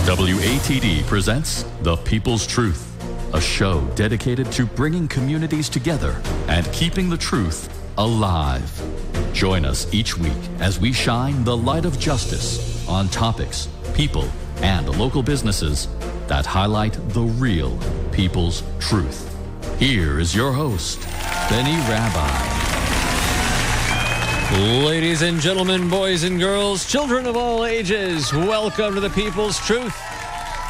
WATD presents The People's Truth, a show dedicated to bringing communities together and keeping the truth alive. Join us each week as we shine the light of justice on topics, people, and local businesses that highlight the real people's truth. Here is your host, Benny Rabbi. Ladies and gentlemen, boys and girls, children of all ages, welcome to The People's Truth.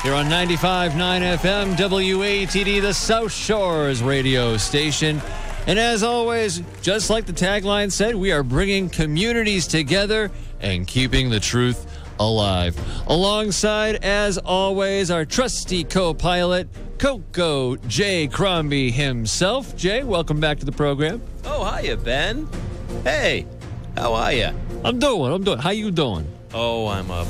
Here on 95.9 FM, WATD, the South Shores radio station. And as always, just like the tagline said, we are bringing communities together and keeping the truth alive. Alongside, as always, our trusty co-pilot, Coco J. Crombie himself. Jay, welcome back to the program. Oh, hiya, Ben. Hey, how are you? I'm doing. How you doing? Oh, I'm a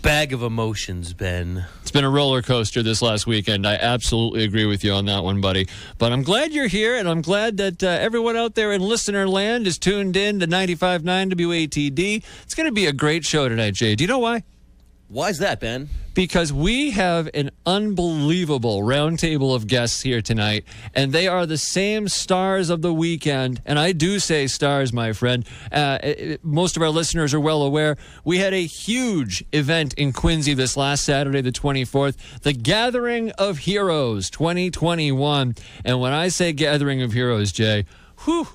bag of emotions, Ben. It's been a roller coaster this last weekend. I absolutely agree with you on that one, buddy. But I'm glad you're here, and I'm glad that everyone out there in listener land is tuned in to 95.9 WATD. It's going to be a great show tonight, Jay. Do you know why? Why's that, Ben? Because we have an unbelievable roundtable of guests here tonight, and they are the same stars of the weekend. And I do say stars, my friend. Most of our listeners are well aware. We had a huge event in Quincy this last Saturday, the 24th, the Gathering of Heroes 2021. And when I say Gathering of Heroes, Jay,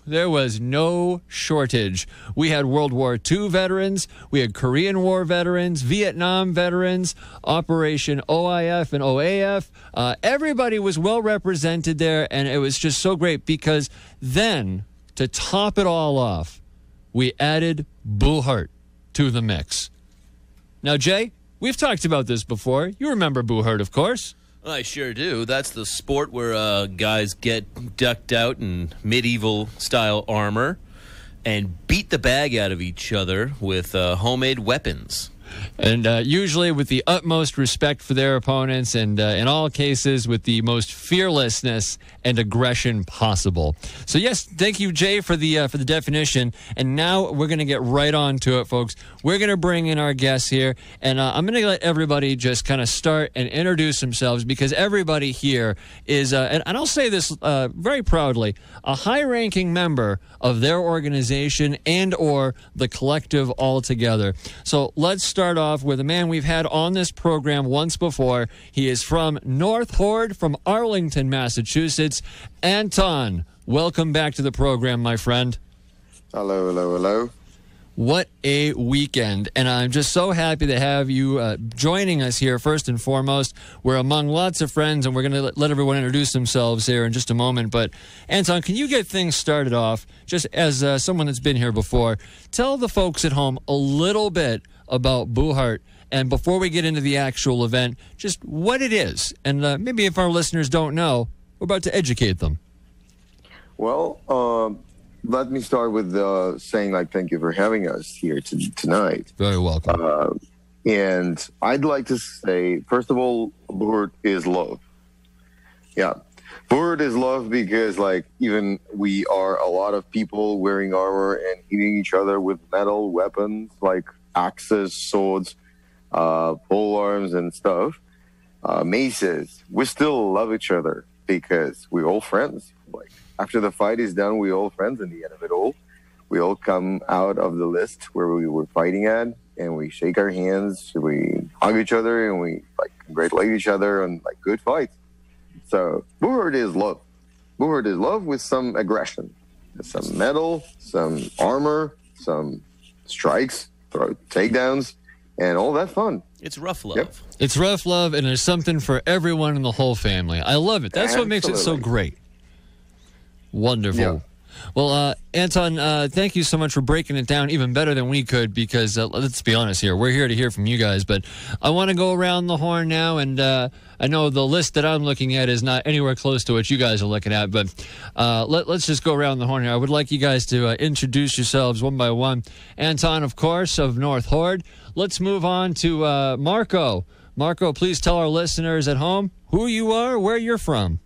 there was no shortage. We had World War II veterans, we had Korean War veterans, Vietnam veterans, Operation OIF and OAF. Everybody was well represented there, and it was just so great because then, to top it all off, we added Buhurt to the mix. Now, Jay, we've talked about this before. You remember Buhurt, of course. I sure do. That's the sport where guys get ducked out in medieval-style armor and beat the bag out of each other with homemade weapons. And usually with the utmost respect for their opponents, and in all cases with the most fearlessness and aggression possible. So yes, thank you, Jay, for the definition. And now we're going to get right on to it, folks. We're going to bring in our guests here, and I'm going to let everybody just kind of start and introduce themselves, because everybody here is, and I'll say this very proudly, a high-ranking member of their organization and or the collective altogether. So let's start off with a man we've had on this program once before. He is from North Horde, from Arlington, Massachusetts. Anton, welcome back to the program, my friend. Hello. What a weekend. And I'm just so happy to have you joining us here, first and foremost. We're among lots of friends, and we're going to let everyone introduce themselves here in just a moment. But, Anton, can you get things started off, just as someone that's been here before? Tell the folks at home a little bit about Buhurt, and before we get into the actual event, just what it is. And maybe if our listeners don't know, we're about to educate them. Well, let me start with saying, thank you for having us here tonight. Very welcome. And I'd like to say, first of all, Buhurt is love. Yeah. Buhurt is love because, even we are a lot of people wearing armor and hitting each other with metal weapons, like axes, swords, pole arms and stuff, maces. We still love each other because we're all friends. After the fight is done, we're all friends in the end of it all. We all come out of the list where we were fighting at, and we shake our hands, we hug each other, and we congratulate each other on good fights. So Buhurt is love. Buhurt is love with some aggression, some metal, some armor, some strikes, takedowns, and all that fun. It's rough love. Yep. It's rough love, and there's something for everyone in the whole family. I love it. That's what makes it so great. Wonderful. Yeah. Well, Anton, thank you so much for breaking it down even better than we could, because let's be honest here. We're here to hear from you guys, but I want to go around the horn now, and I know the list that I'm looking at is not anywhere close to what you guys are looking at, but let's just go around the horn here. I would like you guys to introduce yourselves one by one. Anton, of course, of North Horde. Let's move on to Marco. Marco, please tell our listeners at home who you are, where you're from.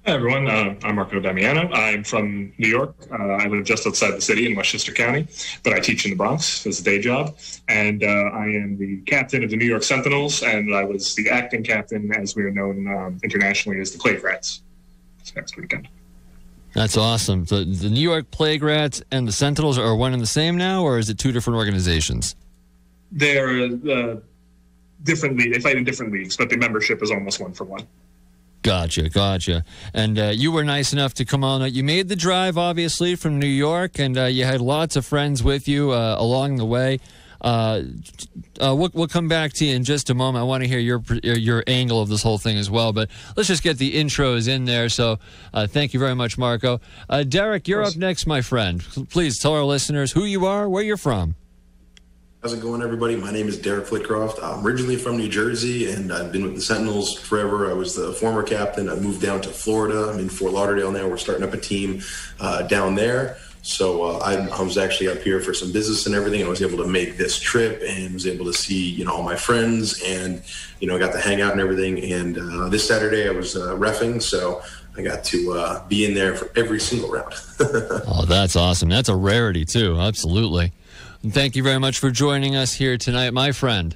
Hi, everyone. I'm Marco Damiano. I'm from New York. I live just outside the city in Westchester County, but I teach in the Bronx as a day job. And I am the captain of the New York Sentinels, and I was the acting captain, as we are known internationally as the Plague Rats. This next weekend. That's awesome. So the New York Plague Rats and the Sentinels are one and the same now, or is it two different organizations? They're different. They fight in different leagues, but the membership is almost one for one. Gotcha. And you were nice enough to come on. You made the drive, obviously, from New York, and you had lots of friends with you along the way. We'll come back to you in just a moment. I want to hear your angle of this whole thing as well, but let's just get the intros in there. So thank you very much, Marco. Derek, you're up next, my friend. Please tell our listeners who you are, where you're from. How's it going, everybody? My name is Derek Flitcroft. I'm originally from New Jersey, and I've been with the Sentinels forever. I was the former captain. I moved down to Florida. I'm in Fort Lauderdale now. We're starting up a team down there. So I was actually up here for some business and everything. I was able to make this trip and was able to see, all my friends and, got to hang out and everything. And this Saturday I was reffing, so I got to be in there for every single round. Oh, that's awesome. That's a rarity, too. Absolutely. And thank you very much for joining us here tonight, my friend.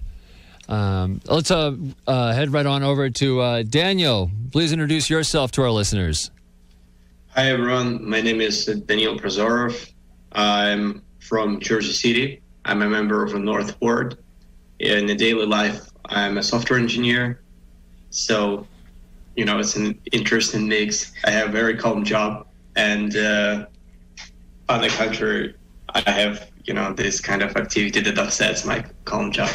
Let's head right on over to Daniel. Please introduce yourself to our listeners. Hi, everyone. My name is Daniel Prozorov. I'm from Jersey City. I'm a member of the North Horde. In the daily life, I'm a software engineer. So, it's an interesting mix. I have a very calm job. And on the contrary, I have, this kind of activity that offsets my calm job.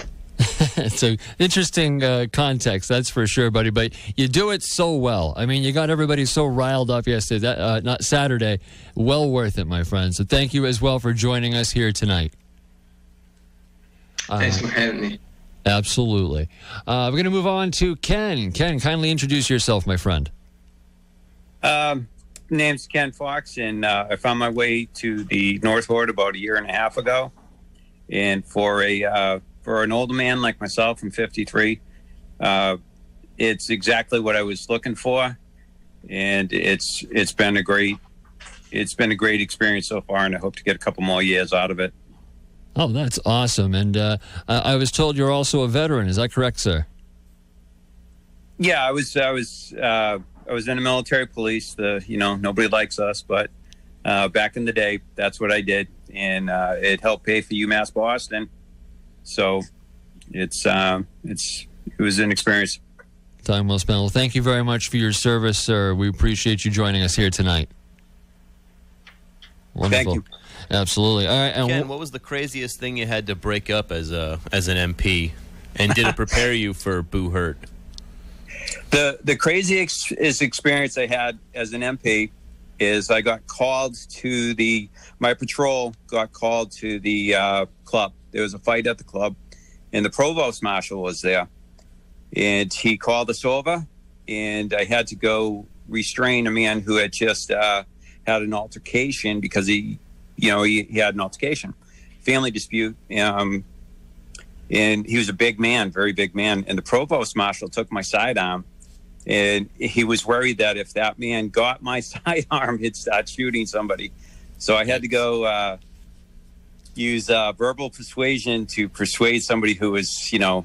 It's an interesting context, that's for sure, buddy. But you do it so well. I mean, you got everybody so riled up yesterday, not Saturday. Well worth it, my friend. So thank you as well for joining us here tonight. Thanks for having me. Absolutely. We're going to move on to Ken. Ken, kindly introduce yourself, my friend. Name's Ken Fox, and I found my way to the North Horde about 1.5 years ago. And for an older man like myself, I'm 53, it's exactly what I was looking for, and it's been a great experience so far, and I hope to get a couple more years out of it. Oh, that's awesome! And I was told you're also a veteran. Is that correct, sir? Yeah, I was in the military police. Nobody likes us, but back in the day, that's what I did, and it helped pay for UMass Boston. So it was an experience. Time well spent. Well, thank you very much for your service, sir. We appreciate you joining us here tonight. Wonderful. Thank you. Absolutely. All right. And Ken, what was the craziest thing you had to break up as an MP, and did it prepare you for Buhurt? The craziest experience I had as an MP is I got called to my patrol got called to the club. There was a fight at the club, and the provost marshal was there, and he called us over, and I had to go restrain a man who had just had an altercation because he had an altercation, family dispute, and he was a big man, very big man, and the provost marshal took my sidearm, and he was worried that if that man got my sidearm, he'd start shooting somebody, so I had to go use verbal persuasion to persuade somebody who was, a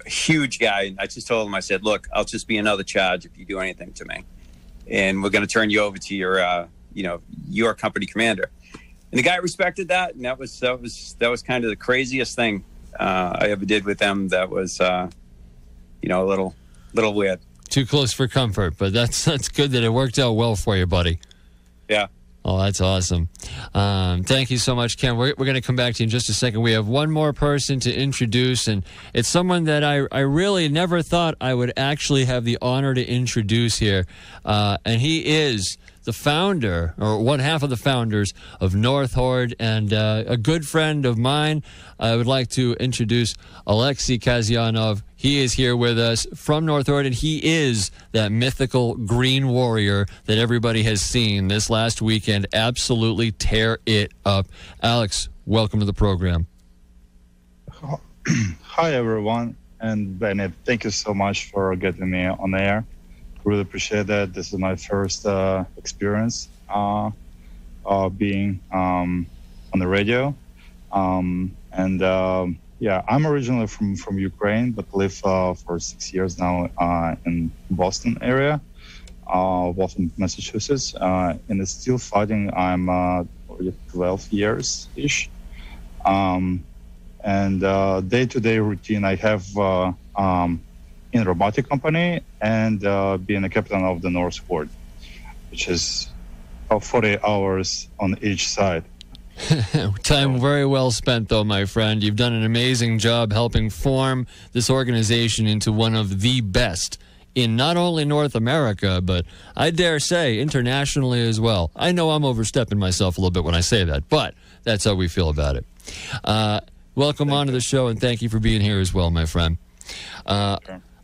huge guy. And I just told him, I said, look, I'll just be another charge if you do anything to me. And we're going to turn you over to your company commander. And the guy respected that. And that was kind of the craziest thing I ever did with them. That was, a little weird. Too close for comfort, but that's good that it worked out well for you, buddy. Yeah. Oh, that's awesome. Thank you so much, Ken. We're going to come back to you in just a second. We have one more person to introduce, and it's someone that I really never thought I would actually have the honor to introduce here. And he is the founder, or one half of the founders of North Horde, and a good friend of mine. I would like to introduce Alexei Kazyanov. He is here with us from North Horde, and he is that mythical green warrior that everybody has seen this last weekend absolutely tear it up. Alex, welcome to the program. Hi, everyone. And Bennett, thank you so much for getting me on air. really appreciate that. This is my first experience being on the radio. Yeah, I'm originally from Ukraine, but live for 6 years now in Boston area, Boston, Massachusetts, and it's still fighting. I'm already 12 years-ish. Day-to-day routine I have in a robotic company and being a captain of the North Horde, which is 40 hours on each side. Time very well spent, though, my friend. You've done an amazing job helping form this organization into one of the best in not only North America, but I dare say internationally as well. I know I'm overstepping myself a little bit when I say that, but that's how we feel about it. Welcome onto the show, and thank you for being here as well, my friend.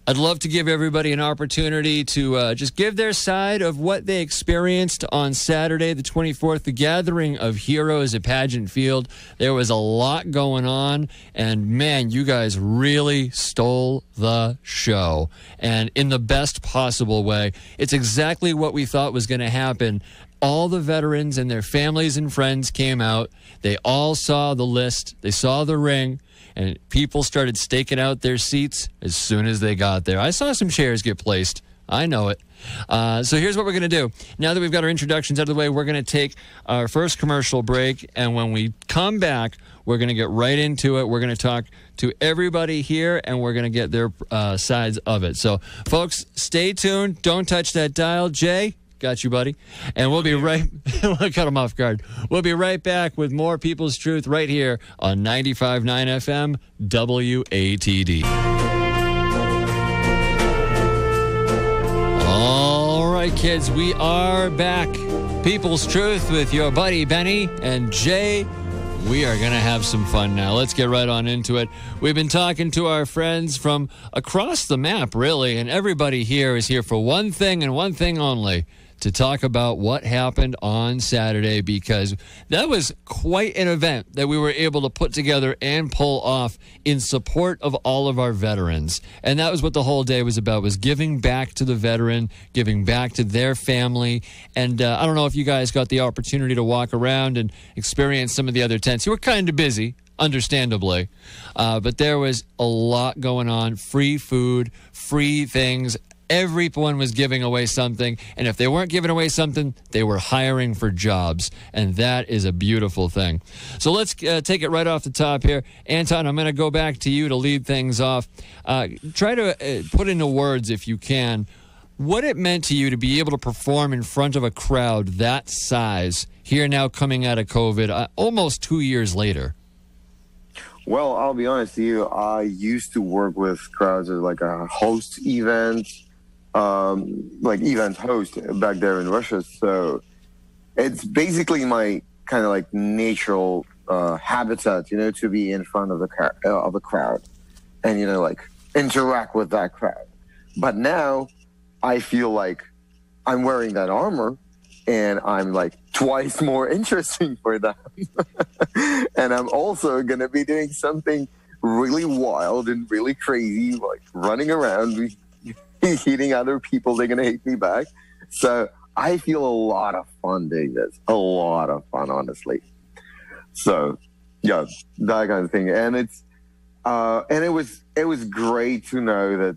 I'd love to give everybody an opportunity to just give their side of what they experienced on Saturday, the 24th, the Gathering of Heroes at Pageant Field. There was a lot going on, and man, you guys really stole the show, and in the best possible way. It's exactly what we thought was going to happen. All the veterans and their families and friends came out. They all saw the list. They saw the ring. And people started staking out their seats as soon as they got there. I saw some chairs get placed. I know it. So here's what we're going to do. Now that we've got our introductions out of the way, we're going to take our first commercial break. And when we come back, we're going to get right into it. We're going to talk to everybody here, and we're going to get their sides of it. So, folks, stay tuned. Don't touch that dial. Jay? Got you, buddy. And we'll be right... we'll cut him off guard. We'll be right back with more People's Truth right here on 95.9 FM WATD. All right, kids, we are back. People's Truth with your buddy Benny and Jay. We are going to have some fun now. Let's get right on into it. We've been talking to our friends from across the map, really, and everybody here is here for one thing and one thing only, to talk about what happened on Saturday, because that was quite an event that we were able to put together and pull off in support of all of our veterans. And that was what the whole day was about, was giving back to the veteran, giving back to their family. And I don't know if you guys got the opportunity to walk around and experience some of the other tents. You were kind of busy, understandably, but there was a lot going on. Free food, free things. Everyone was giving away something, and if they weren't giving away something, they were hiring for jobs, and that is a beautiful thing. So let's take it right off the top here. Anton, I'm going to go back to you to lead things off. Try to put into words, if you can, what it meant to you to be able to perform in front of a crowd that size here now coming out of COVID, almost 2 years later. Well, I'll be honest with you. I used to work with crowds as like a host event. Like event host back there in Russia. So it's basically my kind of like natural habitat, you know, to be in front of a crowd and, you know, like interact with that crowd. But now I feel like I'm wearing that armor and I'm like twice more interesting for them. And I'm also going to be doing something really wild and really crazy, like running around, hitting other people. They're going to hate me back. So I feel a lot of fun doing this. A lot of fun, honestly. So yeah, that kind of thing. And it's, and it was great to know that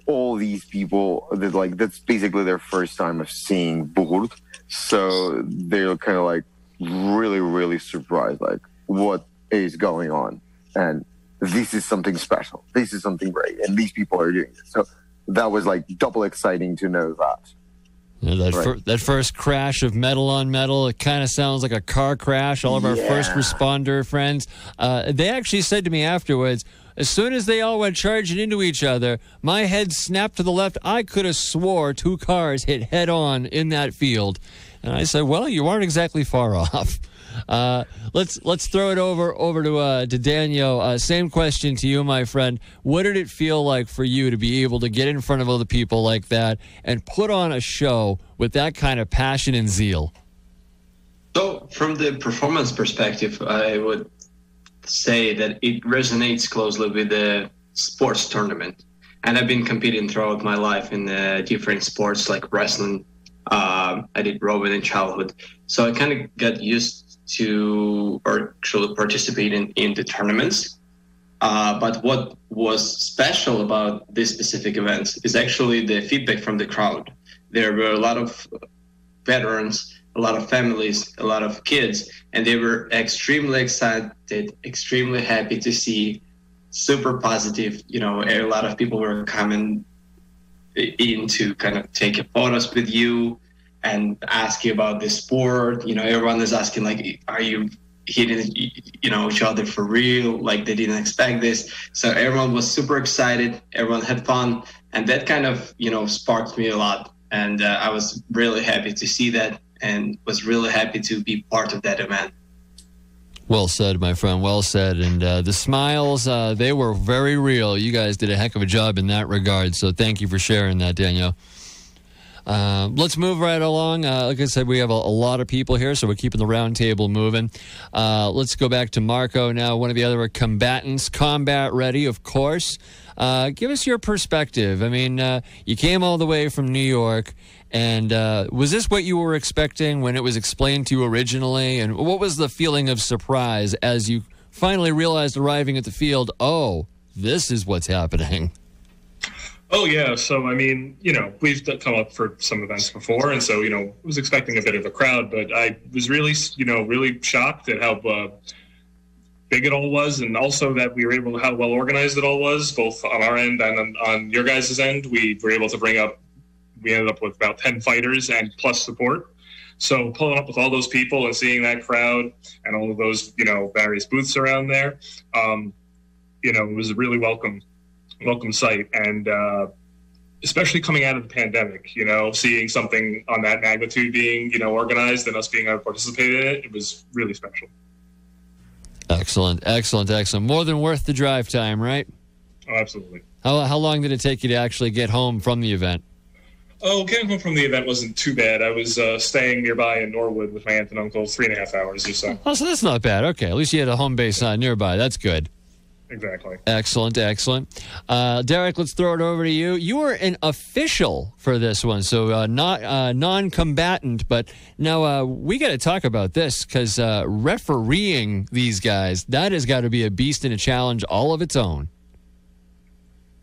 all these people that like, that's basically their first time of seeing Buhurt. So they're kind of like really, really surprised, like what is going on. And this is something special. This is something great. And these people are doing this. So that was like double exciting to know that. Yeah, that first crash of metal on metal, it kind of sounds like a car crash. All of our first responder friends, they actually said to me afterwards, as soon as they all went charging into each other, my head snapped to the left. I could have swore 2 cars hit head on in that field. And I said, well, you aren't exactly far off. Let's throw it over to Daniel. Same question to you, my friend. What did it feel like for you to be able to get in front of other people like that and put on a show with that kind of passion and zeal? So from the performance perspective, I would say that it resonates closely with the sports tournament. And I've been competing throughout my life in different sports like wrestling. I did rowing in childhood. So I kind of got used to actually participating in the tournaments. But what was special about this specific event is actually the feedback from the crowd. There were a lot of veterans, a lot of families, a lot of kids, and they were extremely excited, extremely happy to see, super positive. You know, a lot of people were coming in to kind of take photos with you and ask you about the sport. You know, everyone is asking, like, are you hitting, you know, each other for real? Like, they didn't expect this. So everyone was super excited. Everyone had fun. And that kind of, you know, sparked me a lot. And I was really happy to see that and was really happy to be part of that event. Well said, my friend. Well said. And the smiles, they were very real. You guys did a heck of a job in that regard. So thank you for sharing that, Daniel. Let's move right along. Like I said, we have a lot of people here, so we're keeping the round table moving. Let's go back to Marco now, one of the other combatants, combat ready, of course. Give us your perspective. I mean, you came all the way from New York, and was this what you were expecting when it was explained to you originally? And what was the feeling of surprise as you finally realized arriving at the field, oh, this is what's happening? Oh, yeah. So, I mean, you know, we've come up for some events before, and so, you know, was expecting a bit of a crowd, but I was really, you know, really shocked at how big it all was, and also that we were able to, how well organized it all was, both on our end and on your guys' end. We were able to we ended up with about 10 fighters and plus support. So pulling up with all those people and seeing that crowd and all of those, you know, various booths around there, you know, it was a really welcome sight. And especially coming out of the pandemic, you know, seeing something on that magnitude being, you know, organized and us being able to participate in it, it was really special. Excellent, excellent, excellent. More than worth the drive time, right? Oh, absolutely. How long did it take you to actually get home from the event? Oh, getting home from the event wasn't too bad. I was staying nearby in Norwood with my aunt and uncle, 3.5 hours or so. Oh, so that's not bad. Okay, at least you had a home base nearby. That's good. Exactly. Excellent, excellent. Derek, let's throw it over to you. You were an official for this one, so not non-combatant, but now we got to talk about this because refereeing these guys, that has got to be a beast and a challenge all of its own.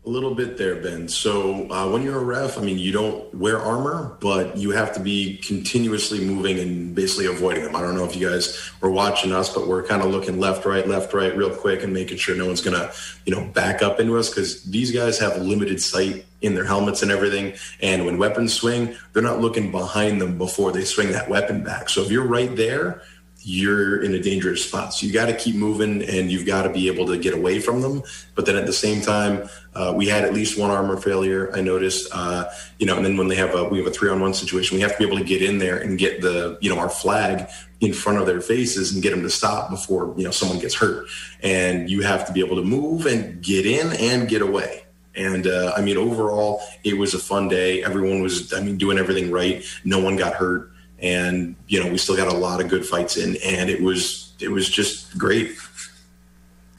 A little bit there, Ben. So when you're a ref, I mean, you don't wear armor, but you have to be continuously moving and basically avoiding them. I don't know if you guys were watching us, but we're kind of looking left, right, real quick and making sure no one's going to, you know, back up into us because these guys have limited sight in their helmets and everything. And when weapons swing, they're not looking behind them before they swing that weapon back. So if you're right there, you're in a dangerous spot. So you got to keep moving and you've got to be able to get away from them. But then at the same time, we had at least one armor failure, I noticed, you know, and then when we have a 3-on-1 situation, we have to be able to get in there and get our flag in front of their faces and get them to stop before, you know, someone gets hurt. And you have to be able to move and get in and get away. And I mean, overall, it was a fun day. Everyone was, doing everything right. No one got hurt. And, you know, we still got a lot of good fights in, and it was just great.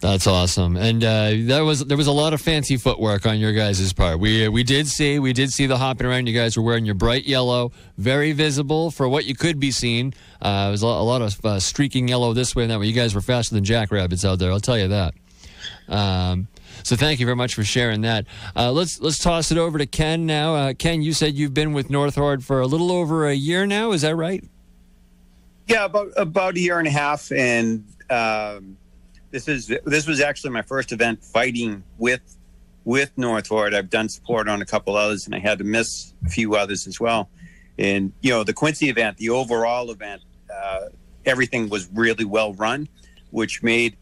That's awesome. And there was a lot of fancy footwork on your guys' part. We did see the hopping around. You guys were wearing your bright yellow, very visible for what you could be seen. It was a lot of streaking yellow this way and that way. You guys were faster than jackrabbits out there, I'll tell you that. So thank you very much for sharing that. Let's toss it over to Ken now. Ken, you said you've been with North Horde for a little over a year now. Is that right? Yeah, about a year and a half. And this was actually my first event fighting with North Horde. I've done support on a couple others, and I had to miss a few others as well. And you know, the Quincy event, the overall event, everything was really well run, which made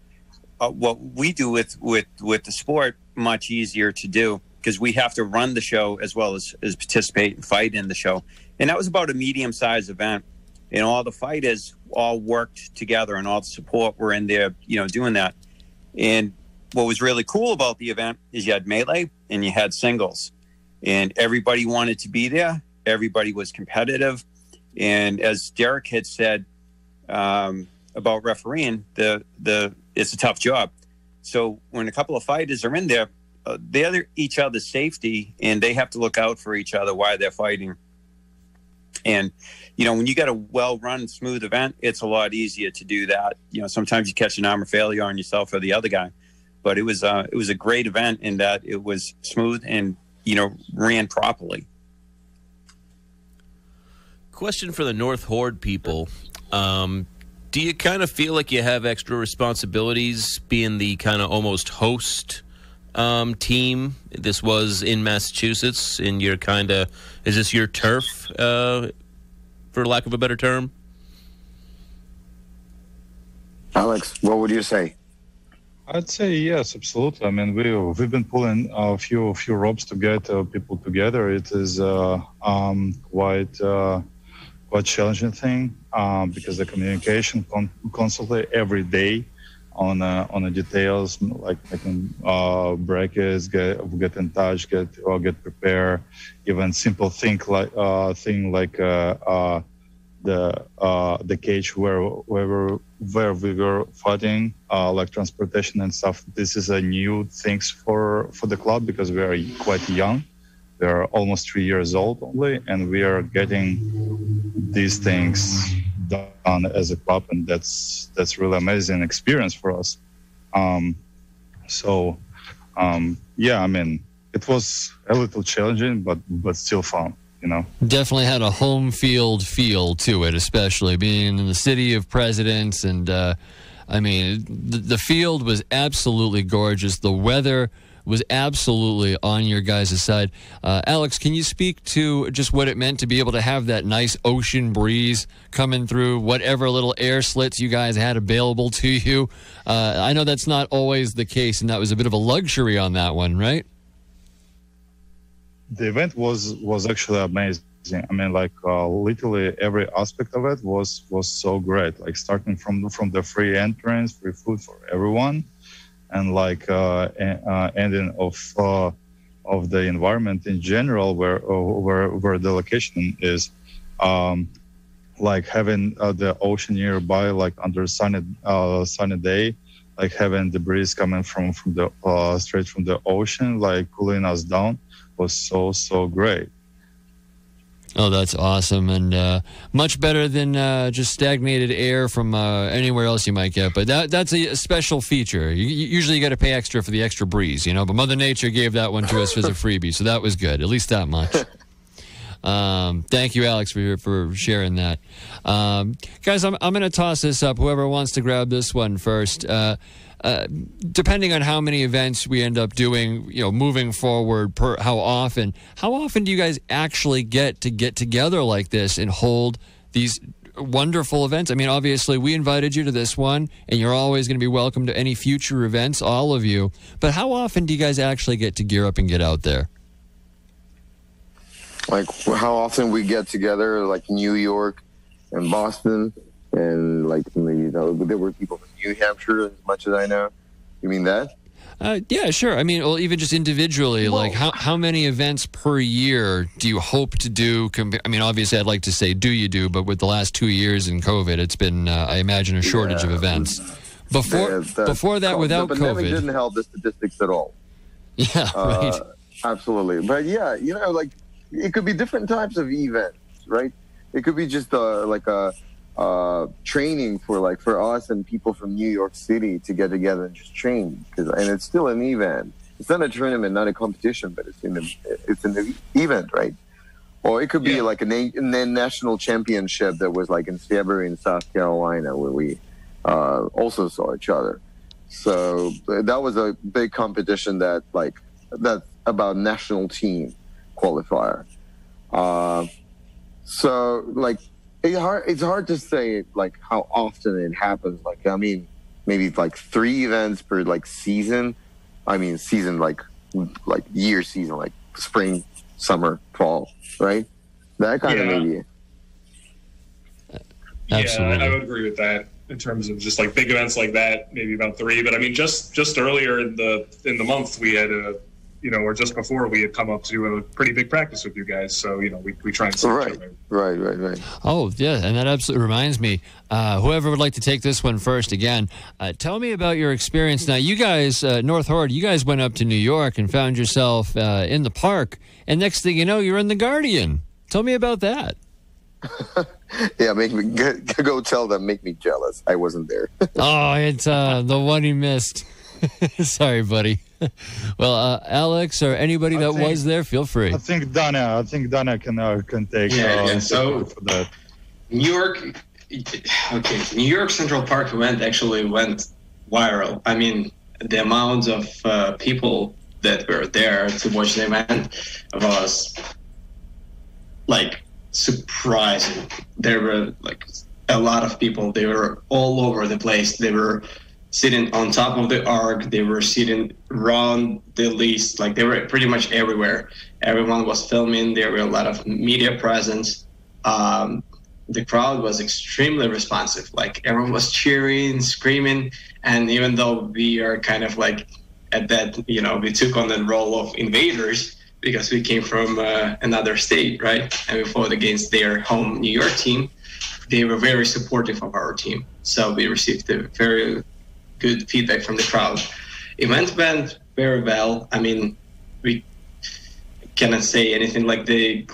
what we do with the sport much easier to do because we have to run the show as well as participate and fight in the show. And that was about a medium-sized event, and all the fighters all worked together and all the support were in there, you know, doing that. And what was really cool about the event is you had melee and you had singles, and everybody wanted to be there. Everybody was competitive. And as Derek had said about refereeing, it's a tough job. So when a couple of fighters are in there, each other's safety, and they have to look out for each other while they're fighting. And, when you got a well-run, smooth event, it's a lot easier to do that. Sometimes you catch an armor failure on yourself or the other guy. But it was a great event in that it was smooth and, ran properly. Question for the North Horde people. Do you kind of feel like you have extra responsibilities being the kind of almost host team? This was in Massachusetts, and you're kind of, is this your turf, for lack of a better term? Alex, what would you say? I'd say yes, absolutely. I mean, we've been pulling a few ropes to get people together. It is quite challenging thing because the communication constantly every day on the details, like making brackets, get in touch, get prepared. Even simple thing like the cage where we were fighting, like transportation and stuff. This is a new things for the club because we are quite young. We are almost 3 years old only, and we are getting these things done as a club, and that's really amazing experience for us. Yeah, I mean, it was a little challenging, but still fun. Definitely had a home field feel to it, especially being in the city of presidents. And I mean, the field was absolutely gorgeous. The weather was absolutely on your guys' side. Alex, can you speak to just what it meant to be able to have that nice ocean breeze coming through whatever little air slits you guys had available to you? I know that's not always the case, and that was a bit of a luxury on that one, right? The event was actually amazing. I mean, like literally every aspect of it was so great. Like starting from the free entrance, free food for everyone, and like ending of the environment in general, where the location is, like having the ocean nearby, like under sunny day, like having the breeze coming from the straight from the ocean, like cooling us down, was so great. Oh, that's awesome, and much better than just stagnated air from anywhere else you might get. But that's a special feature. Usually you got to pay extra for the extra breeze, but Mother Nature gave that one to us as a freebie, so that was good, at least that much. Thank you, Alex, for sharing that. Guys, I'm going to toss this up. Whoever wants to grab this one first. Depending on how many events we end up doing, moving forward, how often do you guys actually get together like this and hold these wonderful events? I mean, obviously, we invited you to this one, and you're always going to be welcome to any future events, all of you. But how often do you guys actually get to gear up and get out there? Like, how often we get together, like New York and Boston, and like there were people from New Hampshire, as much as I know. You mean that? Yeah, sure. I mean, well, even just individually, like how many events per year do you hope to do? I mean, obviously, I'd like to say do you do, but with the last 2 years in COVID, it's been, I imagine, a shortage of events. Before that, without the pandemic COVID, didn't help the statistics at all. Yeah, right. Absolutely, but yeah, like it could be different types of events, right? It could be just like a training for us and people from New York City to get together and just train, and it's still an event. It's not a tournament, not a competition, but it's an event, right? Or it could be like a national championship that was like in February in South Carolina, where we also saw each other. So that was a big competition that's about national team qualifier. So like. It's hard to say like how often it happens. Like, I mean, maybe like 3 events per like season. I mean, season like year season, like spring, summer, fall, right? That kind of maybe. Absolutely. Yeah, I would agree with that in terms of just like big events like that. Maybe about 3. But I mean, just earlier in the month, we had or just before, we had come up to do a pretty big practice with you guys. So, we try and see each other. Right. Oh, yeah, and that absolutely reminds me, whoever would like to take this one first again, tell me about your experience. Now, you guys, North Horde, you guys went up to New York and found yourself in the park, and next thing you know, you're in The Guardian. Tell me about that. Yeah, make me go tell them, make me jealous. I wasn't there. Oh, it's the one you missed. Sorry, buddy. Well, Alex or anybody that was there, feel free. I think Dana can take. So for that. New York, New York Central Park event actually went viral. I mean, the amount of people that were there to watch the event was like surprising. There were like a lot of people. They were all over the place. They were sitting on top of the arc. They were sitting around the list. Like, they were pretty much everywhere. Everyone was filming. There were a lot of media presence. The crowd was extremely responsive. Like, everyone was cheering, screaming. And even though we are kind of like at that, we took on the role of invaders because we came from another state, right? And we fought against their home New York team. They were very supportive of our team. So we received a very good feedback from the crowd. Event went very well. I mean, we cannot say anything like the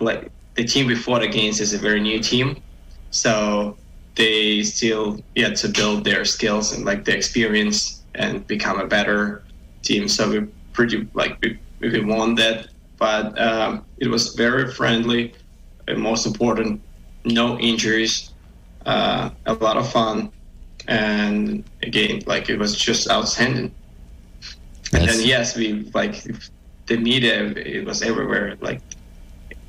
team we fought against is a very new team, so they still yet to build their skills and like the experience and become a better team. So we pretty we won that, but it was very friendly. And most important, no injuries, a lot of fun. And again, it was just outstanding. And then, yes, the media, it was everywhere, like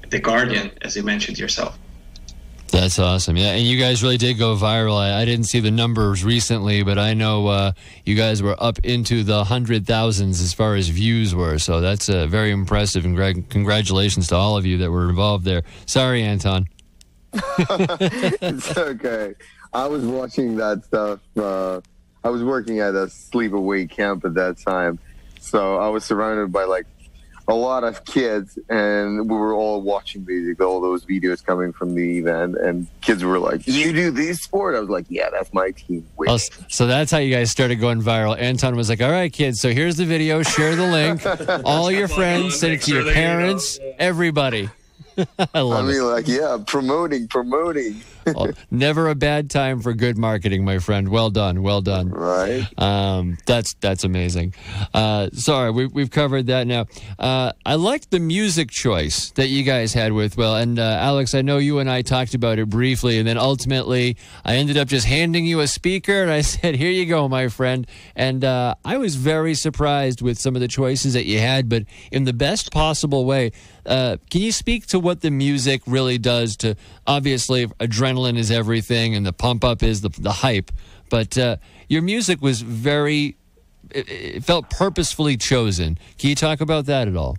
The Guardian, as you mentioned yourself. That's awesome. Yeah, and you guys really did go viral. I didn't see the numbers recently, but I know you guys were up into the 100,000s as far as views were. So that's very impressive, and congratulations to all of you that were involved there. Sorry, Anton. It's okay. I was watching that stuff. I was working at a sleepaway camp at that time. So I was surrounded by a lot of kids, and we were all watching basically all those videos coming from the event, and kids were like, "You do this sport?" I was like, "Yeah, that's my team." Oh, so that's how you guys started going viral. Anton was like, "All right, kids, so here's the video, share the link, all your friends, send it to your parents, everybody." I love it. Promoting. Oh, never a bad time for good marketing, my friend. Well done. Right. That's amazing. Sorry, we've covered that now. I liked the music choice that you guys had with and Alex, I know you and I talked about it briefly, and then ultimately I ended up just handing you a speaker, and I said, "Here you go, my friend." And I was very surprised with some of the choices that you had, but in the best possible way. Can you speak to what the music really does to, obviously, adrenaline is everything and the pump up is the hype, but your music was it felt purposefully chosen. Can you talk about that at all?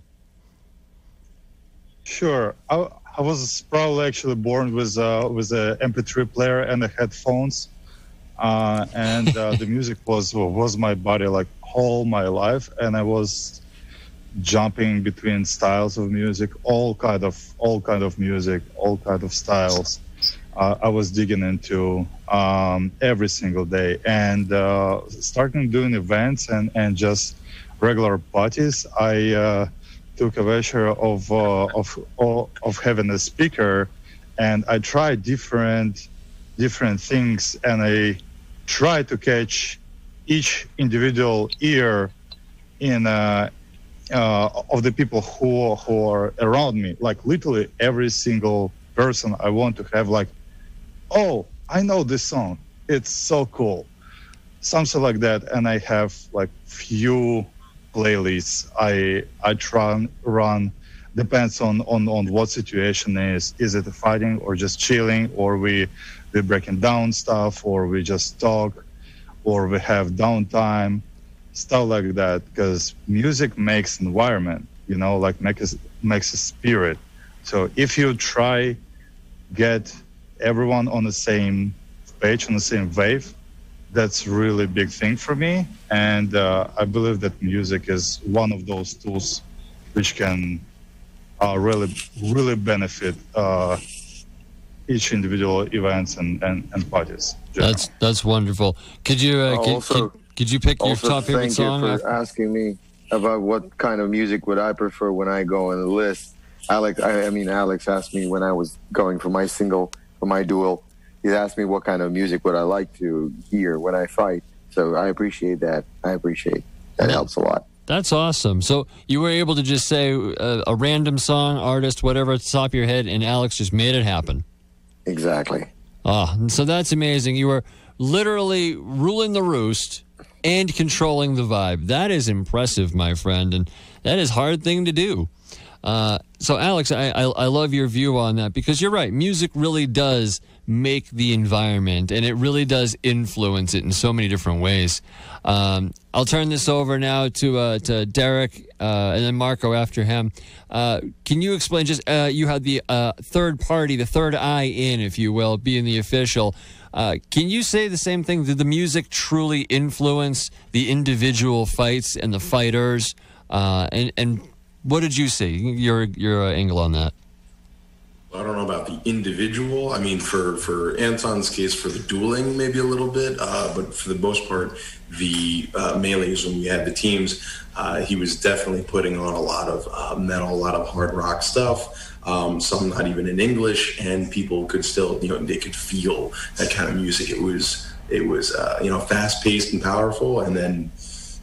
Sure. I was probably actually born with a MP3 player and the headphones, and the music was my body all my life, and I was jumping between styles of music, all kind of music, all kind of styles. I was digging into every single day, and starting doing events and just regular parties. I took a measure of having a speaker, and I tried different things, and I tried to catch each individual ear in of the people who are around me. Literally every single person I want to have oh, I know this song, it's so cool, something like that. And I have few playlists I try and run, depends on what situation is it fighting or just chilling, or we breaking down stuff, or we just talk, or we have downtime, stuff like that, because music makes environment, makes a spirit. So if you try get everyone on the same page, on the same wave, that's really big thing for me. And I believe that music is one of those tools which can really benefit each individual events and parties. That's wonderful. Could you could you pick your top favorite song? Thank you for asking me about what kind of music would I prefer when I go on the list. Alex asked me when I was going for my single, for my duel. He asked me what kind of music would I like to hear when I fight. So I appreciate that. That helps a lot. That's awesome. So you were able to just say a random song, artist, whatever at the top of your head, and Alex just made it happen. Exactly. So that's amazing. You were literally ruling the roost and controlling the vibe. That is impressive, my friend, and that is a hard thing to do. So, Alex, I love your view on that, because you're right. Music really does make the environment, and it really does influence it in so many different ways. I'll turn this over now to Derek and then Marco after him. Can you explain, just you had the third party, the third eye in, if you will, being the official. Can you say the same thing? Did the music truly influence the individual fights and the fighters? And what did you see? Your angle on that? I don't know about the individual. I mean, for Anton's case, for the dueling, maybe a little bit. But for the most part, the melees, when we had the teams, he was definitely putting on a lot of metal, a lot of hard rock stuff. Some not even in English, and people could still, they could feel that kind of music. It was fast paced and powerful, and then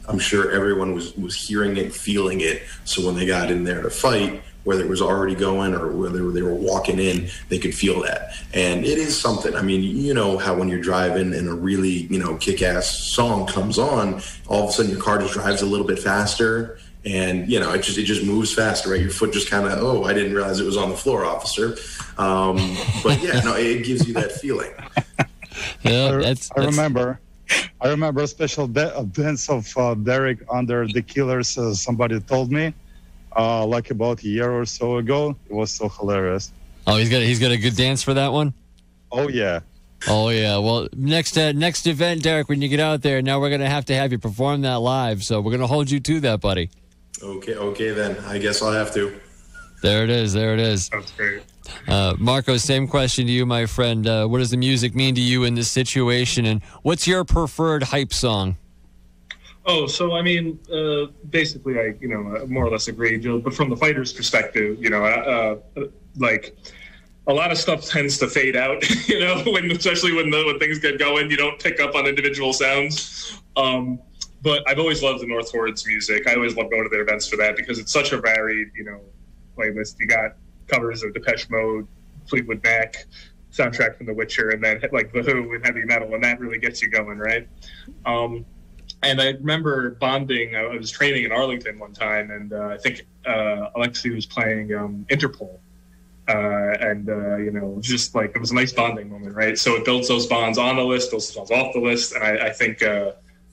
I'm sure everyone was hearing it, feeling it. So when they got in there to fight, whether it was already going or whether they were walking in, they could feel that. And it is something. I mean, you know how when you're driving and a really, kick-ass song comes on, all of a sudden your car just drives a little bit faster, and, it just moves faster, right? Your foot just kind of, I didn't realize it was on the floor, officer. But yeah, no, it gives you that feeling. Yeah, I remember a special dance of Derek under the Killers. Somebody told me, like about a year or so ago. It was so hilarious. Oh, he's got a good dance for that one? Oh yeah. Well, next event, Derek, when you get out there, now we're gonna have you perform that live. So we're gonna hold you to that, buddy. Okay then. I guess I'll have to. There it is. That's great. Marco, same question to you, my friend. What does the music mean to you in this situation, and what's your preferred hype song? Oh, so I mean, basically, I more or less agree, Joe. But from the fighter's perspective, like a lot of stuff tends to fade out. Especially when things get going, you don't pick up on individual sounds. But I've always loved the North Horde's music. I always love going to their events for that, because it's such a varied, playlist. You got covers of Depeche Mode, Fleetwood Mac, soundtrack from The Witcher, and then like The Who and heavy metal, and that really gets you going, right? And I remember bonding. I was training in Arlington one time, and I think Alexei was playing Interpol. Just like it was a nice bonding moment, right? So it builds those bonds on the list, those bonds off the list, and I think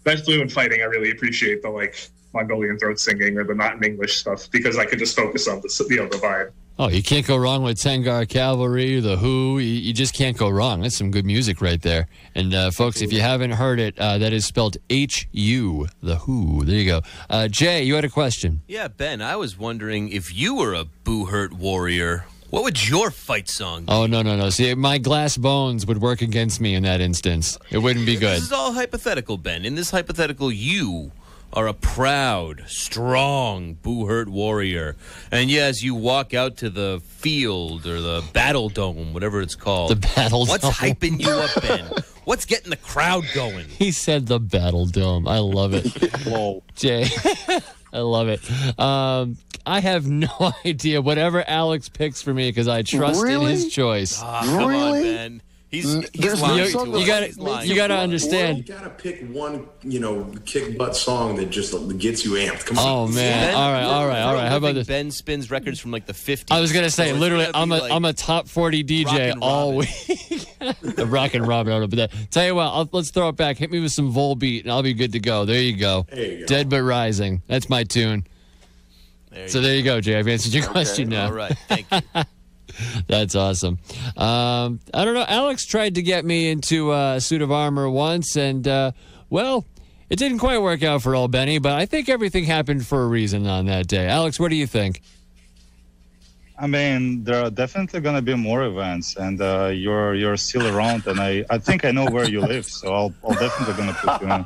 especially when fighting, I really appreciate the Mongolian throat singing or the not in English stuff, because I could just focus on the vibe. Oh, you can't go wrong with Tengar Cavalry, The Who. You just can't go wrong. That's some good music right there. And folks, if you haven't heard it, that is spelled H-U, The Who. There you go. Jay, you had a question. Yeah, Ben, I was wondering if you were a Buhurt warrior, what would your fight song be? Oh, no. See, my glass bones would work against me in that instance. It wouldn't be good. This is all hypothetical, Ben. In this hypothetical, you are a proud, strong Buhurt warrior. And as you walk out to the field or the battle dome, whatever it's called. The battle What's dome. hyping you up, Ben? What's getting the crowd going? He said the battle dome. I love it. Whoa. Jay, I love it. I have no idea. Whatever Alex picks for me, because I trust in his choice. Come on, Ben. He's lying to us. You gotta understand. You gotta pick one, kick butt song that just gets you amped. Come on. Oh man! Ben, all right. How about this? Ben spins records from the 50s. I was gonna say, So literally, it's gonna be I'm a top 40 DJ all week. The Rock and Robin. I don't know, but tell you what, let's throw it back. Hit me with some Volbeat, and I'll be good to go. There you go. Dead but Rising. That's my tune. There you go, Jay. I've answered your question now. All right, thank you. That's awesome. I don't know. Alex tried to get me into a suit of armor once, and, It didn't quite work out for old Benny, but I think everything happened for a reason on that day. Alex, what do you think? I mean, there are definitely going to be more events, and you're still around, and I think I know where you live, so I'll definitely going to put you in.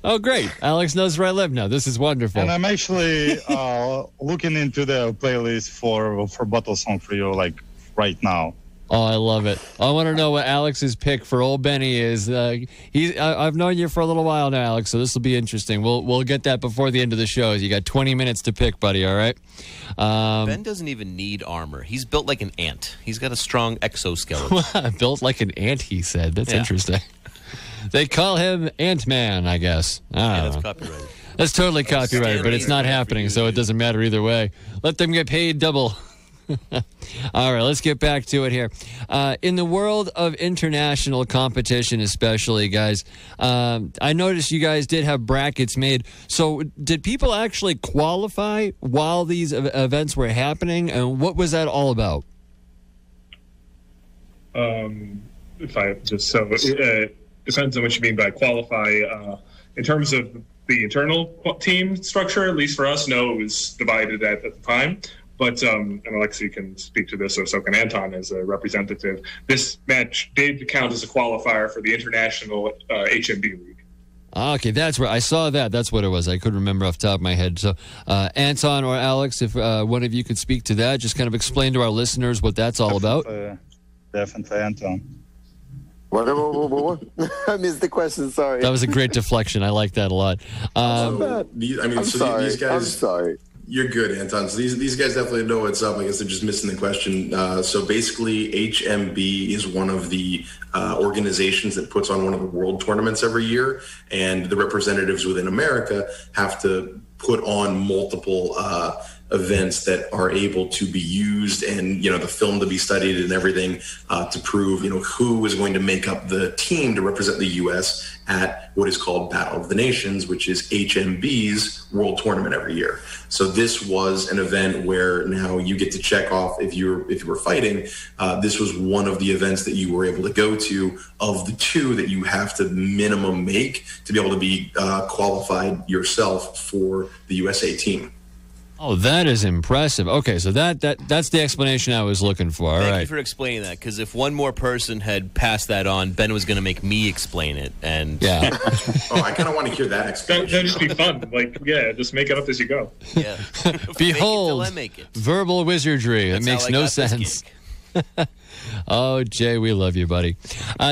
Oh, great. Alex knows where I live now. This is wonderful. And I'm actually looking into the playlist for Bottle Song for you, like, right now. Oh, I love it. I want to know what Alex's pick for old Benny is. I've known you for a little while now, Alex, so this will be interesting. We'll get that before the end of the show. You got 20 minutes to pick, buddy, all right? Ben doesn't even need armor. He's built like an ant. He's got a strong exoskeleton. Built like an ant, he said. That's interesting. They call him Ant-Man, I guess. That's copyrighted. That's totally copyrighted, but it's not happening, so it doesn't matter either way. Let them get paid double. All right, let's get back to it here. In the world of international competition especially, guys, I noticed you guys did have brackets made. So did people actually qualify while these events were happening, and what was that all about? It depends on what you mean by qualify. In terms of the internal team structure, at least for us, no, it was divided at the time. But, and Alexei can speak to this, or so can Anton as a representative. This match did count as a qualifier for the International HMB League. Okay, that's where I saw that. That's what it was. I couldn't remember off the top of my head. So, Anton or Alex, if one of you could speak to that, just kind of explain to our listeners what that's all about. Definitely, Anton. What? I missed the question, sorry. That was a great deflection. I like that a lot. These guys... I'm sorry. You're good, Anton. So these guys definitely know what's up. I guess they're just missing the question. So basically, HMB is one of the organizations that puts on one of the world tournaments every year, and the representatives within America have to put on multiple events that are able to be used, and the film to be studied and everything to prove who is going to make up the team to represent the U.S. at what is called Battle of the Nations, which is HMB's world tournament every year. So this was an event where now you get to check off if you were fighting. This was one of the events that you were able to go to of the two that you have to minimum make to be able to be qualified yourself for the USA team. Oh, that is impressive. Okay, so that's the explanation I was looking for. All right. Thank you for explaining that, because if one more person had passed that on, Ben was going to make me explain it. And yeah. I kind of want to hear that explanation. That'd just be fun. Just make it up as you go. Yeah. Behold, make it. Verbal wizardry. It makes no sense. Oh, Jay, we love you, buddy.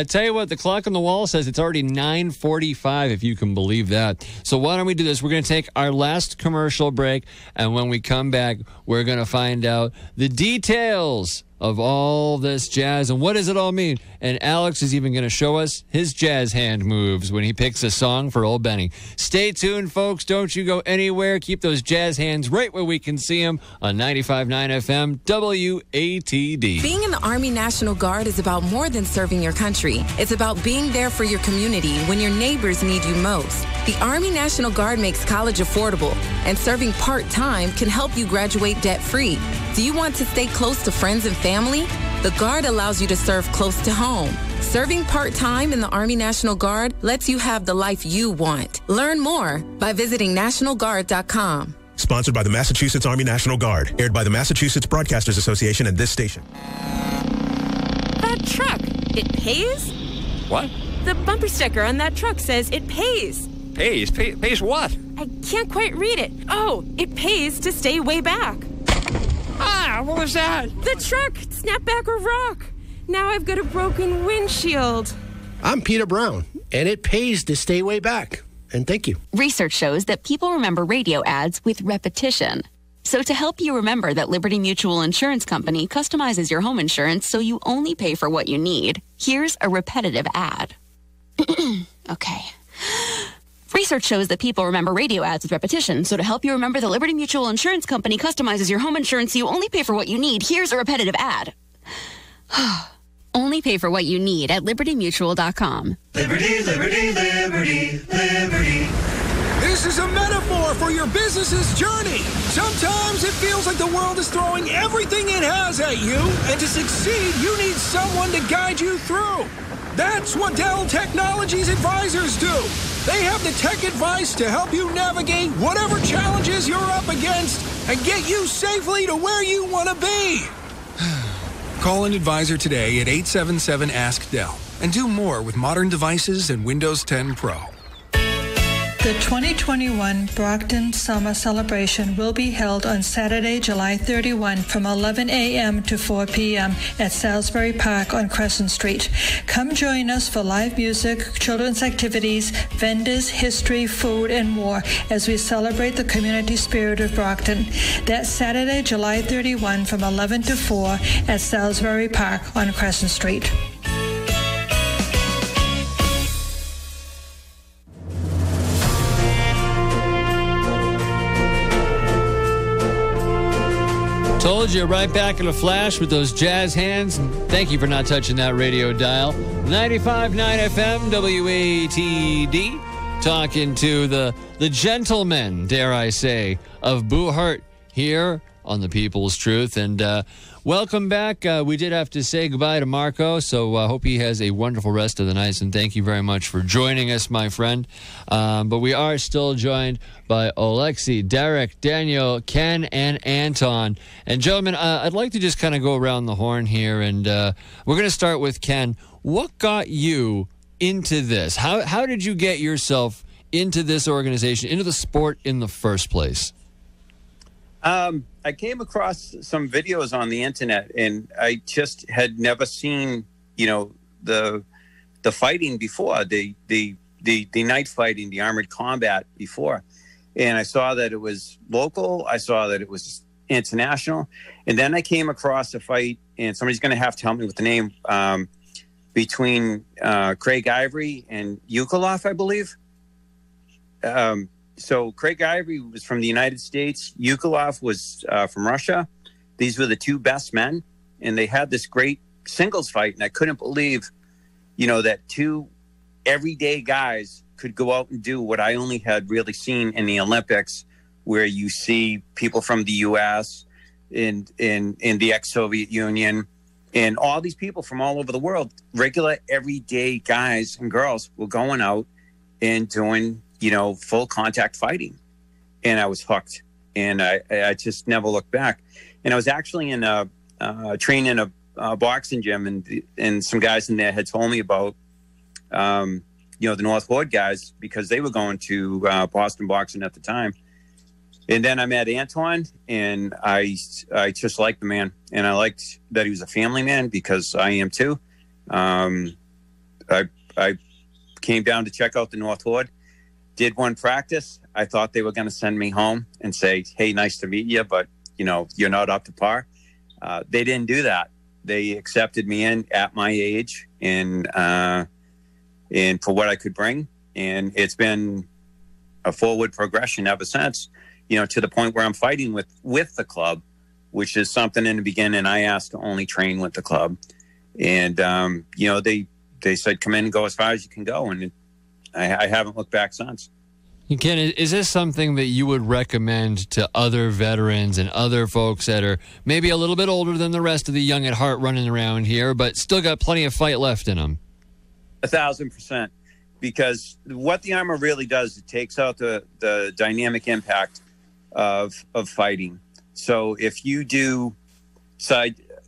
Tell you what, the clock on the wall says it's already 9:45, if you can believe that. So why don't we do this? We're going to take our last commercial break, and when we come back, we're going to find out the details of all this jazz and what does it all mean. And Alex is even going to show us his jazz hand moves when he picks a song for old Benny. Stay tuned, folks. Don't you go anywhere. Keep those jazz hands right where we can see them on 95.9 FM WATD. Being in the Army National Guard is about more than serving your country. It's about being there for your community when your neighbors need you most. The Army National Guard makes college affordable, and serving part-time can help you graduate debt-free. Do you want to stay close to friends and family? The Guard allows you to serve close to home. Serving part-time in the Army National Guard lets you have the life you want. Learn more by visiting NationalGuard.com. Sponsored by the Massachusetts Army National Guard. Aired by the Massachusetts Broadcasters Association and this station. That truck, it pays? What? The bumper sticker on that truck says it pays. Pays? Pays what? I can't quite read it. Oh, it pays to stay way back. Ah, what was that? The truck, snap back or rock. Now I've got a broken windshield. I'm Peter Brown, and it pays to stay way back. And thank you. Research shows that people remember radio ads with repetition. So to help you remember that Liberty Mutual Insurance Company customizes your home insurance so you only pay for what you need, here's a repetitive ad. Okay. Research shows that people remember radio ads with repetition. So to help you remember that Liberty Mutual Insurance Company customizes your home insurance so you only pay for what you need, here's a repetitive ad. Only pay for what you need at libertymutual.com. Liberty, liberty, liberty, liberty. This is a metaphor for your business's journey. Sometimes it feels like the world is throwing everything it has at you, and to succeed, you need someone to guide you through. That's what Dell Technologies advisors do. They have the tech advice to help you navigate whatever challenges you're up against and get you safely to where you want to be. Call an advisor today at 877-ASK-DELL and do more with modern devices and Windows 10 Pro. The 2021 Brockton Summer Celebration will be held on Saturday, July 31 from 11 a.m. to 4 p.m. at Salisbury Park on Crescent Street. Come join us for live music, children's activities, vendors, history, food, and more as we celebrate the community spirit of Brockton. That's Saturday, July 31 from 11 to 4 at Salisbury Park on Crescent Street. Told you, right back in a flash with those jazz hands. And thank you for not touching that radio dial. 95.9 FM WATD. Talking to the gentleman, dare I say, of Buhurt here on The People's Truth. And welcome back. We did have to say goodbye to Marco, so I hope he has a wonderful rest of the night. And thank you very much for joining us, my friend. But we are still joined by Alexi, Derek, Daniel, Ken, and Anton. And gentlemen, I'd like to just kind of go around the horn here, and we're going to start with Ken. What got you into this? How did you get yourself into this organization, into the sport in the first place? I came across some videos on the internet, and I just had never seen, the fighting before, the night fighting, the armored combat before. And I saw that it was local. I saw that it was international. And then I came across a fight, and somebody's going to have to help me with the name, between Craig Ivory and Yukolov, I believe. So Craig Ivory was from the United States. Yukolov was from Russia. These were the two best men, and they had this great singles fight. And I couldn't believe, that two everyday guys could go out and do what I only had really seen in the Olympics, where you see people from the U.S. in the ex-Soviet Union, and all these people from all over the world, regular everyday guys and girls, were going out and doing full contact fighting. And I was hooked, and I just never looked back. And I was actually in training in a boxing gym, and some guys in there had told me about, the North Horde guys, because they were going to Boston boxing at the time. And then I met Anton, and I just liked the man, and I liked that he was a family man, because I am too. I came down to check out the North Horde. Did one practice. I thought they were going to send me home and say, "Hey, nice to meet you, but you're not up to par." They didn't do that. They accepted me in at my age and for what I could bring, and it's been a forward progression ever since. To the point where I'm fighting with the club, which is something in the beginning I asked to only train with the club, and they said, "Come in and go as far as you can go," and I haven't looked back since. Ken, is this something that you would recommend to other veterans and other folks that are maybe a little bit older than the rest of the young at heart running around here, but still got plenty of fight left in them? 1,000%. Because what the armor really does, it takes out the dynamic impact of fighting. So if you do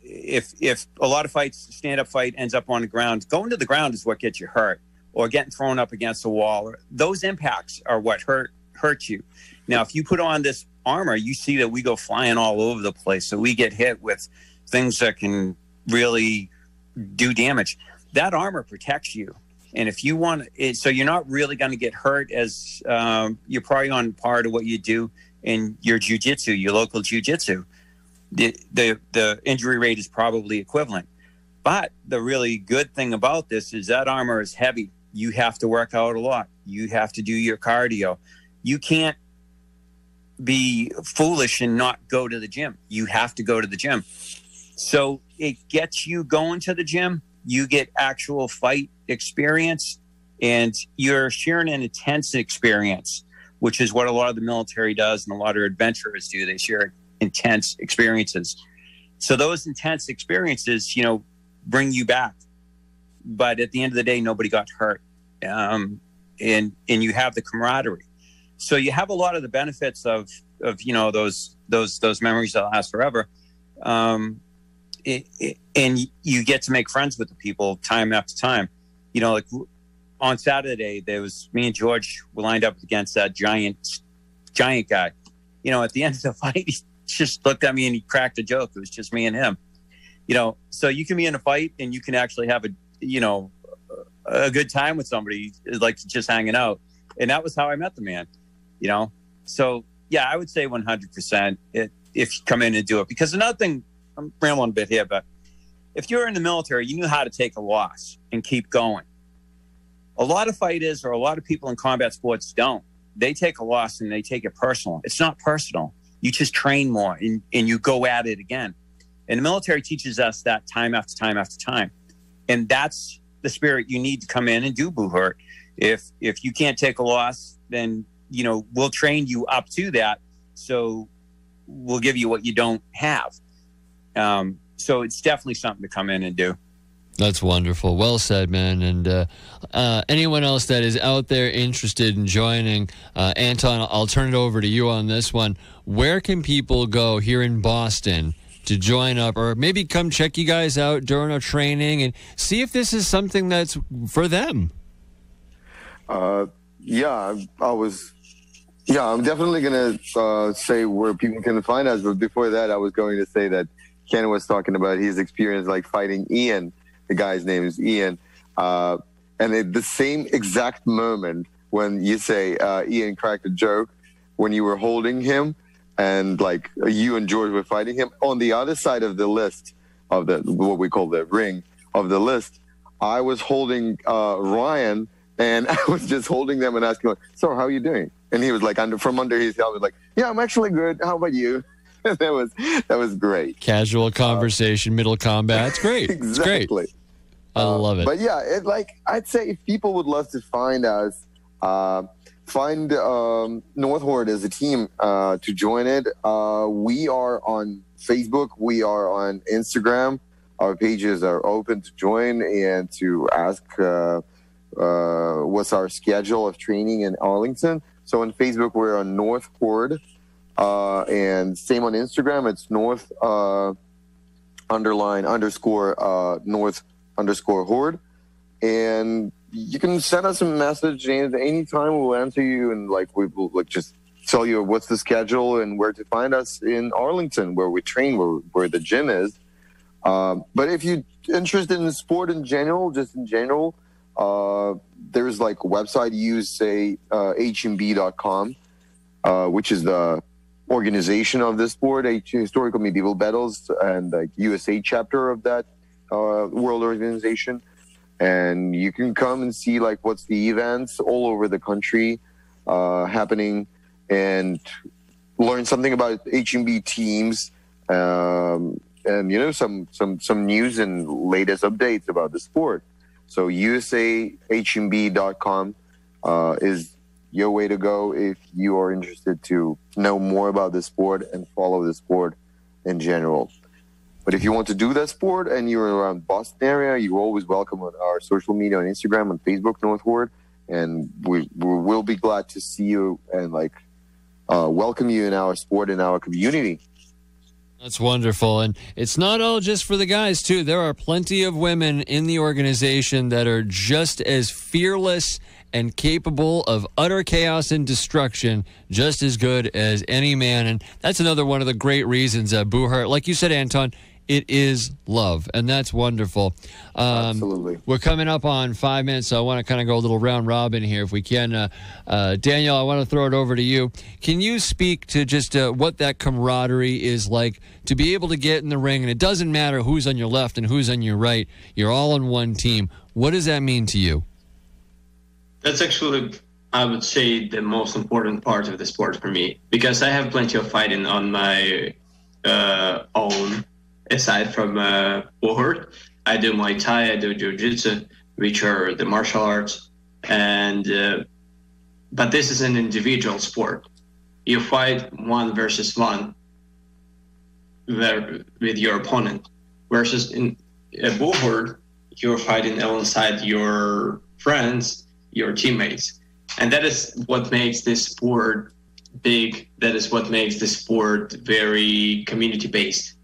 if a lot of fights, stand-up fight ends up on the ground, going to the ground is what gets you hurt, or getting thrown up against a wall. Those impacts are what hurt you. Now, if you put on this armor, you see that we go flying all over the place. So we get hit with things that can really do damage. That armor protects you. And if you want it, so you're not really going to get hurt, as you're probably on par to what you do in your jiu-jitsu, your local jiu-jitsu. The injury rate is probably equivalent. But the really good thing about this is that armor is heavy. You have to work out a lot. You have to do your cardio. You can't be foolish and not go to the gym. You have to go to the gym. So it gets you going to the gym. You get actual fight experience, and you're sharing an intense experience, which is what a lot of the military does and a lot of adventurers do. They share intense experiences. So those intense experiences, bring you back. but at the end of the day, nobody got hurt. And you have the camaraderie. So you have a lot of the benefits of those memories that last forever. And you get to make friends with the people time after time. Like on Saturday, there was me and George were lined up against that giant guy. At the end of the fight, he just looked at me and he cracked a joke. It was just me and him. So you can be in a fight and you can actually have a good time with somebody, like just hanging out. And that was how I met the man, So yeah, I would say 100% if you come in and do it. Because another thing, I'm rambling a bit here, but if you're in the military, you knew how to take a loss and keep going. A lot of fighters or a lot of people in combat sports don't. They take a loss and they take it personal. It's not personal. You just train more and you go at it again. And the military teaches us that time after time after time. And that's the spirit you need to come in and do Buhurt. If you can't take a loss, then, we'll train you up to that. So we'll give you what you don't have. So it's definitely something to come in and do. That's wonderful. Well said, man. And anyone else that is out there interested in joining, Anton, I'll turn it over to you on this one. Where can people go here in Boston to join up, or maybe come check you guys out during a training and see if this is something that's for them? I'm definitely going to say where people can find us. But before that, I was going to say that Ken was talking about his experience like fighting Ian. The guy's name is Ian. And at the same exact moment when you say Ian cracked a joke, when you were holding him and like you and George were fighting him, on the other side of the list of what we call the ring of the list, I was holding Ryan, and I was just holding them and asking, so how are you doing? And he was like, from under his helmet, like, yeah, I'm actually good. How about you? That was great. Casual conversation, middle combat. It's great. Exactly. It's great. I love it. But yeah, I'd say if people would love to find us, find North Horde as a team to join it. We are on Facebook. We are on Instagram. Our pages are open to join and to ask what's our schedule of training in Arlington. So on Facebook, we're on North Horde. And same on Instagram, it's North _Horde. And you can send us a message anytime. We'll answer you, and we will just tell you what's the schedule and where to find us in Arlington, where we train, where the gym is. But if you're interested in sport in general, there's a website you use, say HMB.com, which is the organization of this sport, Historical Medieval Battles, and USA chapter of that world organization. And you can come and see what's the events all over the country happening, and learn something about HMB teams, and some news and latest updates about the sport. So usahmb.com is your way to go if you are interested to know more about the sport and follow the sport in general. But if you want to do that sport and you're around Boston area, you're always welcome on our social media, on Instagram, on Facebook, North Horde, and we'll be glad to see you and welcome you in our sport, in our community. That's wonderful. And it's not all just for the guys, too. There are plenty of women in the organization that are just as fearless and capable of utter chaos and destruction, just as good as any man. And that's another one of the great reasons Buhurt, like you said, Anton, it is love, and that's wonderful. Absolutely. We're coming up on 5 minutes, so I want to kind of go a little round robin here if we can. Daniel, I want to throw it over to you. Can you speak to just what that camaraderie is like to be able to get in the ring, and it doesn't matter who's on your left and who's on your right, you're all on one team. What does that mean to you? That's actually, I would say, the most important part of the sport for me, because I have plenty of fighting on my own. Aside from Buhurt, I do Muay Thai, I do Jiu-Jitsu, which are the martial arts, and but this is an individual sport. You fight 1 versus 1 with your opponent, versus in Buhurt, you're fighting alongside your friends, your teammates. And that is what makes this sport big. That is what makes the sport very community-based.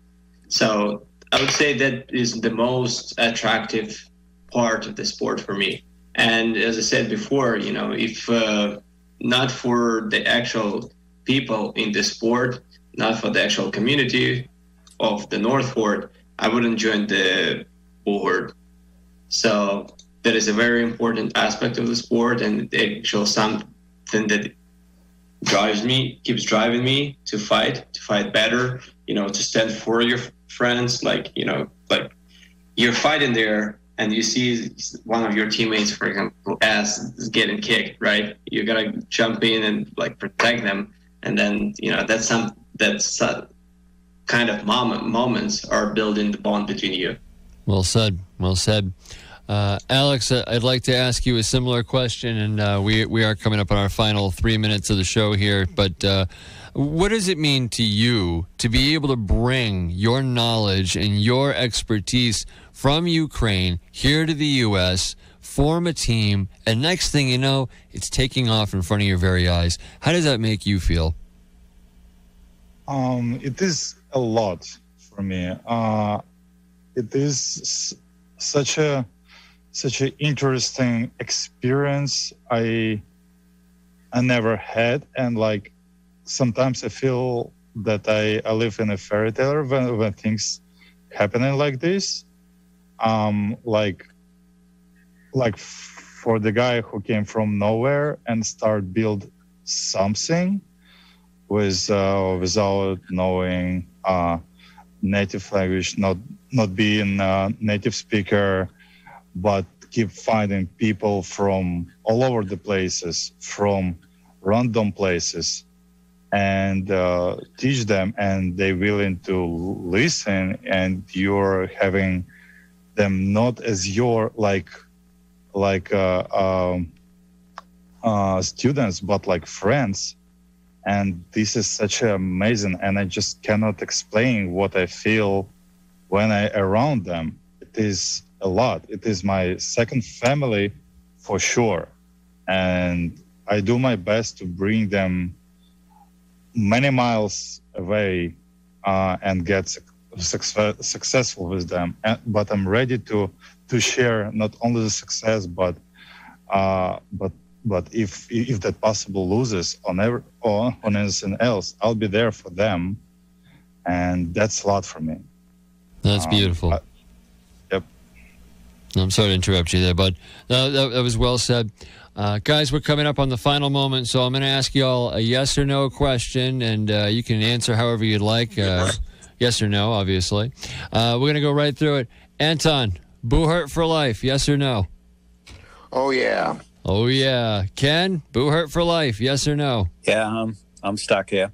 So I would say that is the most attractive part of the sport for me. And as I said before, if not for the actual people in the sport, not for the actual community of the North Horde, I wouldn't join the Buhurt. So that is a very important aspect of the sport, and it shows something that keeps driving me to fight better, to stand for your friends. Like you're fighting there and you see one of your teammates, for example, ass is getting kicked, right? You gotta jump in and protect them. And then, that's kind of moments are building the bond between you. Well said. Well said. Alex, I'd like to ask you a similar question, and we are coming up on our final 3 minutes of the show here, but what does it mean to you to be able to bring your knowledge and your expertise from Ukraine here to the U.S., form a team, and next thing you know, it's taking off in front of your very eyes? How does that make you feel? It is a lot for me. It is such an interesting experience I never had, and sometimes I feel that I live in a fairy tale when things happening like this. For the guy who came from nowhere and start build something without knowing native language, not being a native speaker, but keep finding people from all over the places, from random places, and teach them, and they're willing to listen, and you're having them not as your students, but like friends. And this is such amazing, and I just cannot explain what I feel when I around them. It is a lot. It is my second family for sure. And I do my best to bring them many miles away and get successful with them. But I'm ready to share not only the success, but if that possible loses on anything else, I'll be there for them, and that's a lot for me. That's beautiful. Yep. I'm sorry to interrupt you there, but that was well said. Guys, we're coming up on the final moment, so I'm going to ask you all a yes or no question, and you can answer however you'd like. Yes or no, obviously. We're going to go right through it. Anton, Buhurt for life, yes or no? Oh, yeah. Oh, yeah. Ken, Buhurt for life, yes or no? Yeah, I'm stuck here.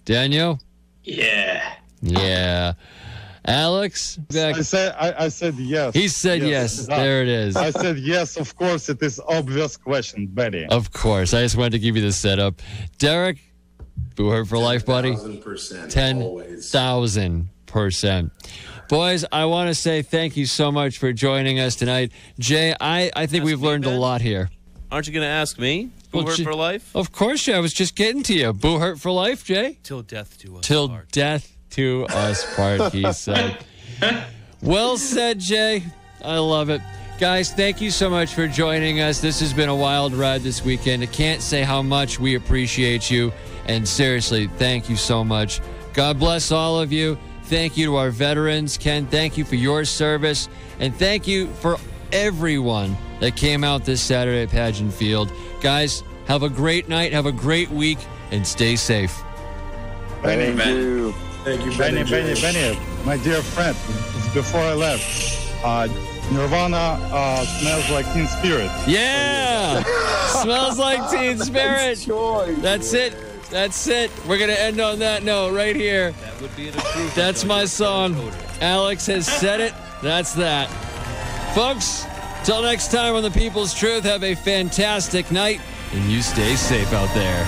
Daniel? Yeah. Yeah. Alex? I said yes. He said yes. There it is. I said yes, of course. It is obvious question, Betty. Of course. I just wanted to give you the setup. Derek, Buhurt for life, buddy. 10,000%. 10,000%. Boys, I want to say thank you so much for joining us tonight. Jay, I think we've learned a lot here. Aren't you going to ask me? Buhurt for life? Of course, Jay. I was just getting to you. Buhurt for life, Jay? Till death do us Till part. death do us part, he said. Well said, Jay. I love it. Guys, thank you so much for joining us. This has been a wild ride this weekend. I can't say how much we appreciate you. And seriously, thank you so much. God bless all of you. Thank you to our veterans. Ken, thank you for your service. And thank you for everyone that came out this Saturday at Pageant Field. Guys, have a great night, have a great week, and stay safe. Thank you. Thank you, Benny, my dear friend, before I left, Nirvana smells like Teen Spirit. Yeah! Smells like Teen Spirit. That's it. That's it. We're going to end on that note right here. That would be an improvement. That's my song. Alex has said it. That's that. Folks, till next time on The People's Truth, have a fantastic night, and you stay safe out there.